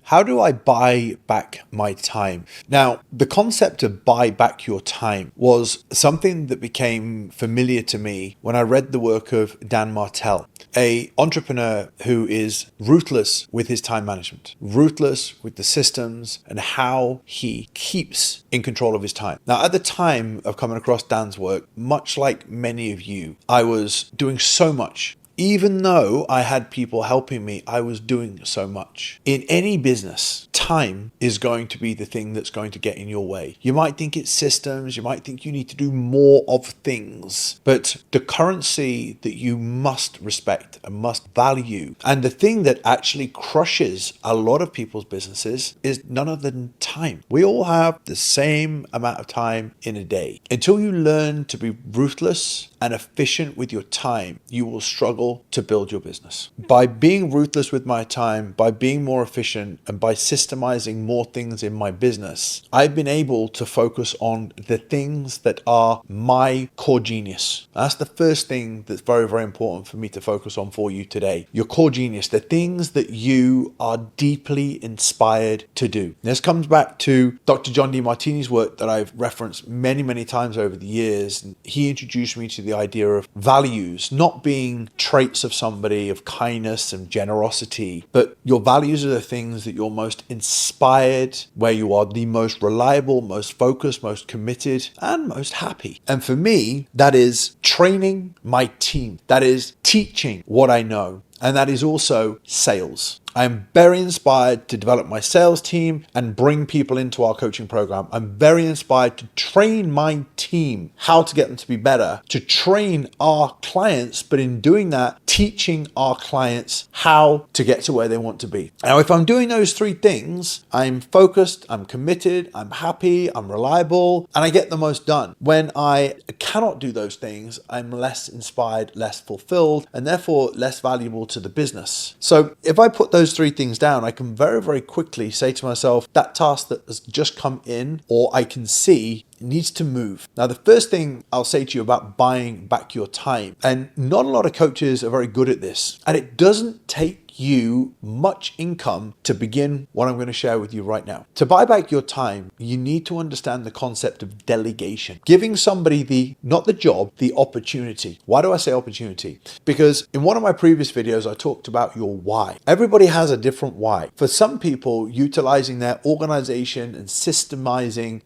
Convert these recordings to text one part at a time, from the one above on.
How do I buy back my time? Now, the concept of buy back your time was something that became familiar to me when I read the work of Dan Martel, an entrepreneur who is ruthless with his time management, ruthless with the systems and how he keeps in control of his time. Now, at the time of coming across Dan's work, much like many of you, I was doing so much. Even though I had people helping me, I was doing so much. In any business, time is going to be the thing that's going to get in your way. You might think it's systems, you might think you need to do more of things, but the currency that you must respect and must value, and the thing that actually crushes a lot of people's businesses is none other than time. We all have the same amount of time in a day. Until you learn to be ruthless and efficient with your time, you will struggle to build your business. By being ruthless with my time, by being more efficient, and by systemizing more things in my business, I've been able to focus on the things that are my core genius. That's the first thing that's very, very important for me to focus on for you today. Your core genius, the things that you are deeply inspired to do. This comes back to Dr. John Demartini's work that I've referenced many, many times over the years. He introduced me to the idea of values, not being traits of somebody of kindness and generosity, but your values are the things that you're most inspired, where you are the most reliable, most focused, most committed, and most happy. And for me, that is training my team. That is teaching what I know. And that is also sales. I am very inspired to develop my sales team and bring people into our coaching program. I'm very inspired to train my team how to get them to be better, to train our clients, but in doing that, teaching our clients how to get to where they want to be. Now, if I'm doing those three things, I'm focused, I'm committed, I'm happy, I'm reliable, and I get the most done. When I cannot do those things, I'm less inspired, less fulfilled, and therefore less valuable to the business. So if I put those three things down, I can very, very quickly say to myself, that task that has just come in, or I can see, needs to move. Now, the first thing I'll say to you about buying back your time, and not a lot of coaches are very good at this, and it doesn't take you much income to begin what I'm going to share with you right now. To buy back your time, you need to understand the concept of delegation. Giving somebody not the job, the opportunity. Why do I say opportunity? Because in one of my previous videos, I talked about your why. Everybody has a different why. For some people, utilizing their organization and systemizing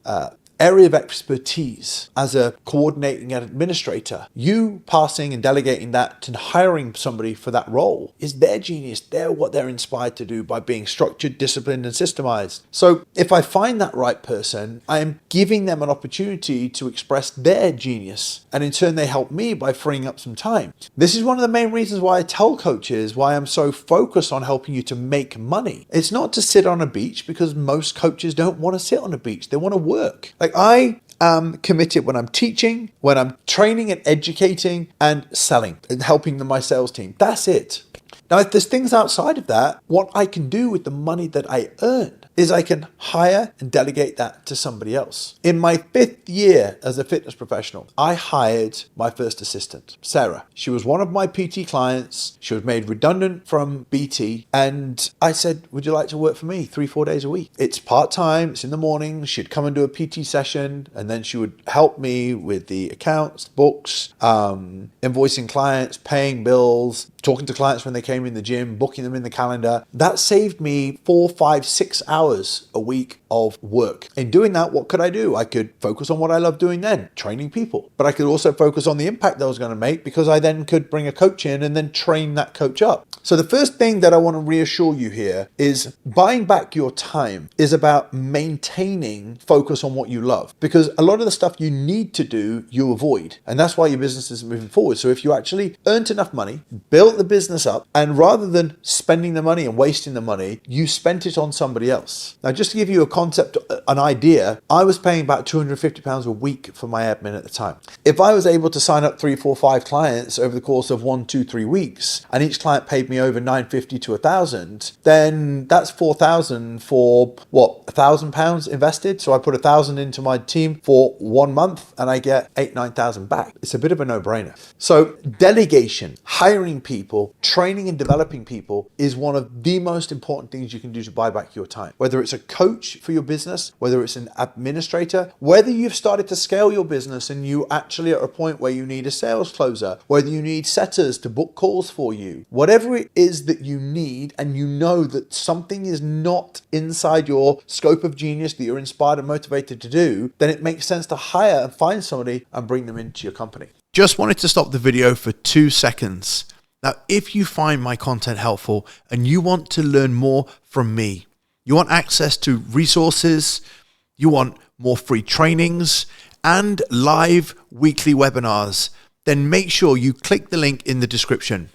area of expertise as a coordinating administrator, you passing and delegating that and hiring somebody for that role is their genius. They're what they're inspired to do by being structured, disciplined, and systemized. So if I find that right person, I am giving them an opportunity to express their genius. And in turn, they help me by freeing up some time. This is one of the main reasons why I tell coaches why I'm so focused on helping you to make money. It's not to sit on a beach, because most coaches don't want to sit on a beach. They want to work. Like, I am committed when I'm teaching, when I'm training and educating and selling and helping my sales team. That's it. Now, if there's things outside of that, what I can do with the money that I earn is I can hire and delegate that to somebody else. In my 5th year as a fitness professional, I hired my first assistant, Sarah. She was one of my PT clients. She was made redundant from BT. And I said, would you like to work for me 3-4 days a week? It's part-time, it's in the morning. She'd come and do a PT session, and then she would help me with the accounts, books, invoicing clients, paying bills, talking to clients when they came in the gym, booking them in the calendar. That saved me 4, 5, 6 hours a week of work. In doing that, what could I do? I could focus on what I love doing then, training people. But I could also focus on the impact that I was going to make, because I then could bring a coach in and then train that coach up. So the first thing that I want to reassure you here is buying back your time is about maintaining focus on what you love, because a lot of the stuff you need to do, you avoid. And that's why your business isn't moving forward. So if you actually earned enough money, built the business up, and rather than spending the money and wasting the money, you spent it on somebody else. Now, just to give you a concept an idea, I was paying about £250 a week for my admin at the time. If I was able to sign up 3, 4, 5 clients over the course of 1, 2, 3 weeks, and each client paid me over £950 to £1,000, then that's £4,000 for what, £1,000 invested. So I put £1,000 into my team for 1 month, and I get 8,000, 9,000 back. It's a bit of a no-brainer. So delegation, hiring people, training and developing people is one of the most important things you can do to buy back your time. Whether it's a coach for your business, whether it's an administrator, whether you've started to scale your business and you actually are at a point where you need a sales closer, whether you need setters to book calls for you, whatever it is that you need, and you know that something is not inside your scope of genius that you're inspired and motivated to do, then it makes sense to hire and find somebody and bring them into your company. Just wanted to stop the video for 2 seconds. Now, if you find my content helpful and you want to learn more from me, you want access to resources, you want more free trainings and live weekly webinars, then make sure you click the link in the description.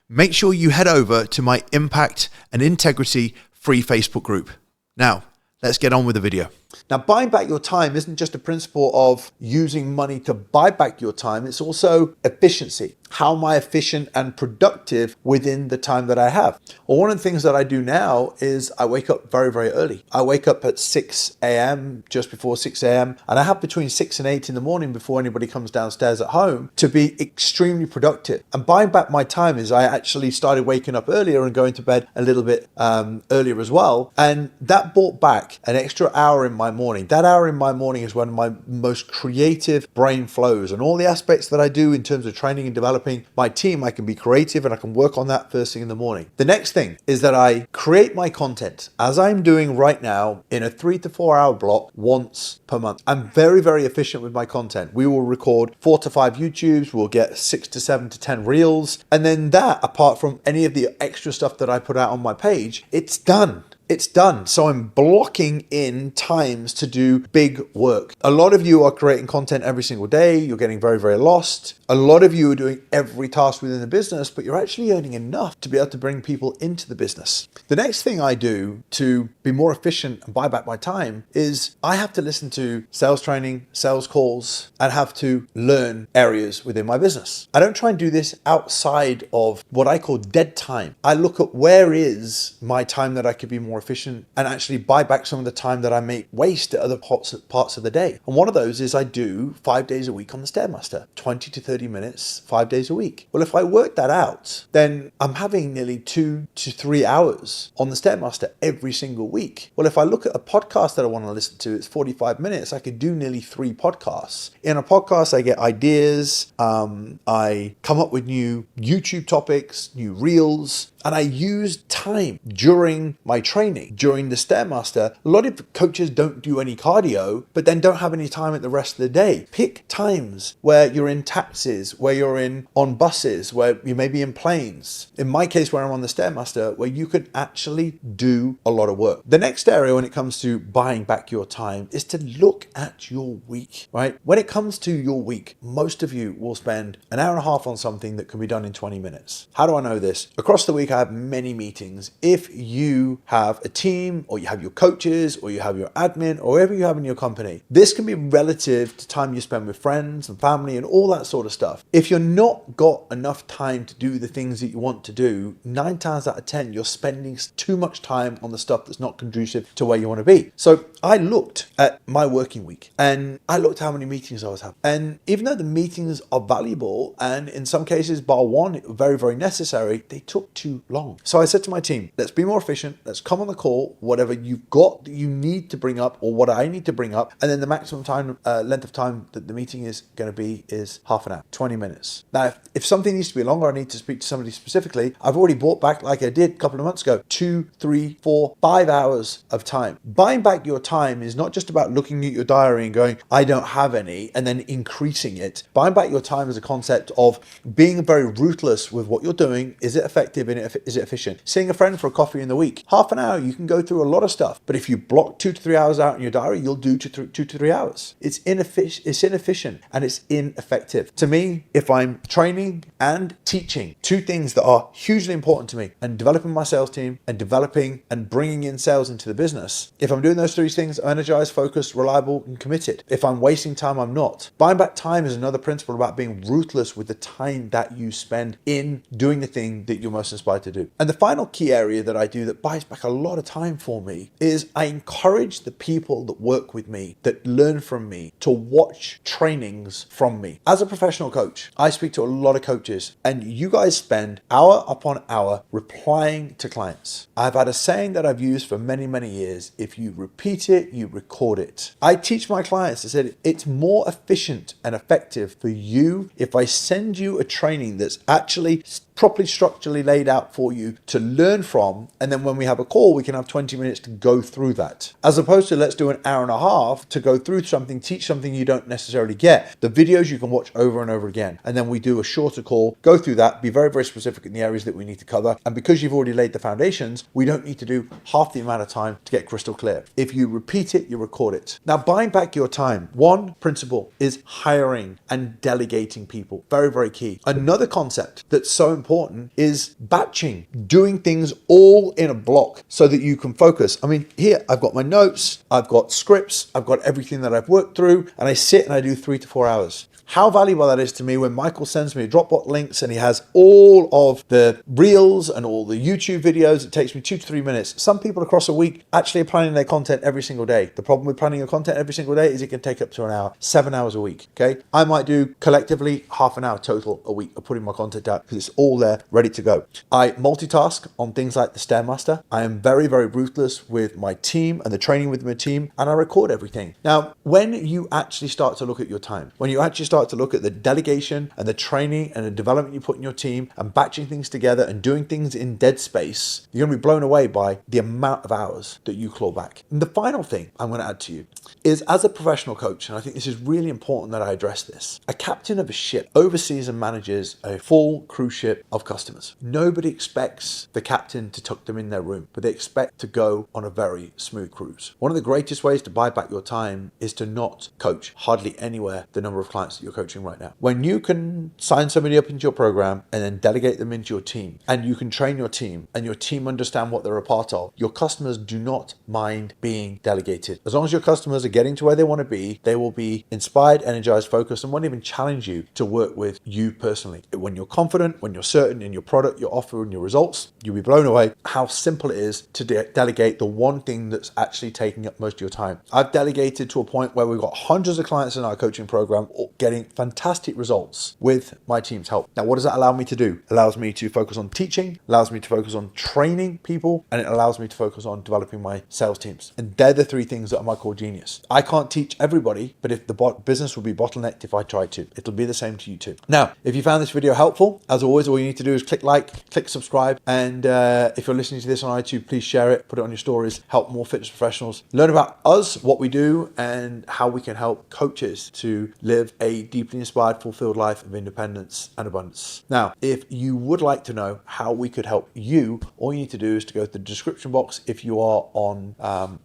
Make sure you head over to my Impact and Integrity free Facebook group. Now, let's get on with the video. Now, buying back your time isn't just a principle of using money to buy back your time. It's also efficiency. How am I efficient and productive within the time that I have? Well, one of the things that I do now is I wake up very, very early. I wake up at 6 a.m., just before 6 a.m., and I have between 6 and 8 in the morning before anybody comes downstairs at home to be extremely productive. And buying back my time is I actually started waking up earlier and going to bed a little bit earlier as well. And that brought back an extra hour in my morning. That hour in my morning is when my most creative brain flows, and all the aspects that I do in terms of training and developing my team, I can be creative and I can work on that first thing in the morning. The next thing is that I create my content, as I'm doing right now, in a 3 to 4 hour block once per month. I'm very, very efficient with my content. We will record 4 to 5 YouTubes, we'll get 6 to 7 to 10 reels, and then that, apart from any of the extra stuff that I put out on my page, it's done. It's done. So I'm blocking in times to do big work. A lot of you are creating content every single day. You're getting very, very lost. A lot of you are doing every task within the business, but you're actually earning enough to be able to bring people into the business. The next thing I do to be more efficient and buy back my time is I have to listen to sales training, sales calls, and have to learn areas within my business. I don't try and do this outside of what I call dead time. I look at where is my time that I could be more efficient and actually buy back some of the time that I may waste at other parts of the day. And one of those is I do 5 days a week on the Stairmaster, 20 to 30 minutes, 5 days a week. Well, if I work that out, then I'm having nearly 2 to 3 hours on the Stairmaster every single week. Well, if I look at a podcast that I want to listen to, it's 45 minutes. I could do nearly 3 podcasts. In a podcast, I get ideas. I come up with new YouTube topics, new reels, and I use time during my training, during the Stairmaster. A lot of coaches don't do any cardio, but then don't have any time at the rest of the day. Pick times where you're in taxis, where you're on buses, where you may be in planes. In my case, where I'm on the Stairmaster, where you can actually do a lot of work. The next area when it comes to buying back your time is to look at your week, right? When it comes to your week, most of you will spend an hour and a half on something that can be done in 20 minutes. How do I know this? Across the week, I have many meetings. If you have a team, or you have your coaches, or you have your admin, or whatever you have in your company, this can be relative to time you spend with friends and family and all that sort of stuff. If you're not got enough time to do the things that you want to do, 9 times out of 10, you're spending too much time on the stuff that's not conducive to where you want to be. So I looked at my working week and I looked at how many meetings I was having. And even though the meetings are valuable, and in some cases, bar one, very, very necessary, they took too long. So I said to my team, let's be more efficient. Let's come on the call, whatever you've got that you need to bring up or what I need to bring up. And then the maximum time, length of time that the meeting is going to be is half an hour, 20 minutes. Now, if something needs to be longer, I need to speak to somebody specifically. I've already bought back, like I did a couple of months ago, 2, 3, 4, 5 hours of time. Buying back your time is not just about looking at your diary and going, I don't have any, and then increasing it. Buying back your time is a concept of being very ruthless with what you're doing. Is it effective? Is it is it efficient? Seeing a friend for a coffee in the week, half an hour, you can go through a lot of stuff. But if you block 2 to 3 hours out in your diary, you'll do 2 to 3 hours. It's inefficient and it's ineffective. To me, if I'm training and teaching, two things that are hugely important to me, and developing my sales team and developing and bringing in sales into the business, if I'm doing those three things, I'm energized, focused, reliable, and committed. If I'm wasting time, I'm not. Buying back time is another principle about being ruthless with the time that you spend in doing the thing that you're most inspired to do. And the final key area that I do that buys back a lot of time for me is I encourage the people that work with me, that learn from me, to watch trainings from me. As a professional coach, I speak to a lot of coaches, and you guys spend hour upon hour replying to clients. I've had a saying that I've used for many, many years: if you repeat it, you record it. I teach my clients, I said, it's more efficient and effective for you if I send you a training that's actually properly structurally laid out for you to learn from, and then when we have a call, we can have 20 minutes to go through that, as opposed to let's do an hour and a half to go through something, teach something you don't necessarily get. The videos you can watch over and over again, and then we do a shorter call, go through that, be very, very specific in the areas that we need to cover. And because you've already laid the foundations, we don't need to do half the amount of time to get crystal clear. If you repeat it, you record it. Now, buying back your time, one principle is hiring and delegating people. Very, very key. Another concept that's so important is batching, doing things all in a block so that you can focus. I mean, here I've got my notes, I've got scripts, I've got everything that I've worked through, and I sit and I do 3 to 4 hours. How valuable that is to me when Michael sends me Dropbox links and he has all of the reels and all the YouTube videos. It takes me 2 to 3 minutes. Some people across a week actually are planning their content every single day. The problem with planning your content every single day is it can take up to an hour, 7 hours a week. Okay. I might do collectively half an hour total a week of putting my content out because it's all there ready to go. I multitask on things like the Stairmaster. I am very, very ruthless with my team and the training with my team, and I record everything. Now, when you actually start to look at your time, when you actually start to look at the delegation and the training and the development you put in your team and batching things together and doing things in dead space, you're going to be blown away by the amount of hours that you claw back. And the final thing I'm going to add to you is, as a professional coach, and I think this is really important that I address this, a captain of a ship oversees and manages a full cruise ship of customers. Nobody expects the captain to tuck them in their room, but they expect to go on a very smooth cruise. One of the greatest ways to buy back your time is to not coach hardly anywhere the number of clients that you're coaching right now. When you can sign somebody up into your program and then delegate them into your team, and you can train your team and your team understand what they're a part of, your customers do not mind being delegated. As long as your customers are getting to where they want to be, they will be inspired, energized, focused, and won't even challenge you to work with you personally. When you're confident, when you're certain in your product, your offer, and your results, you'll be blown away how simple it is to delegate the one thing that's actually taking up most of your time. I've delegated to a point where we've got hundreds of clients in our coaching program getting fantastic results with my team's help. Now, what does that allow me to do? It allows me to focus on teaching, allows me to focus on training people, and it allows me to focus on developing my sales teams. And they're the three things that are my core genius. I can't teach everybody, but if the business would be bottlenecked if I tried to, it'll be the same to you too. Now, if you found this video helpful, as always, all you need to do is click like, click subscribe, and if you're listening to this on iTunes, please share it, put it on your stories, help more fitness professionals learn about us, what we do, and how we can help coaches to live a deeply inspired, fulfilled life of independence and abundance. Now, if you would like to know how we could help you, all you need to do is to go to the description box if you are on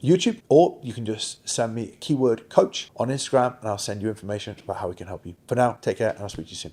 YouTube, or you can just send me keyword coach on Instagram and I'll send you information about how we can help you. For now, take care and I'll speak to you soon.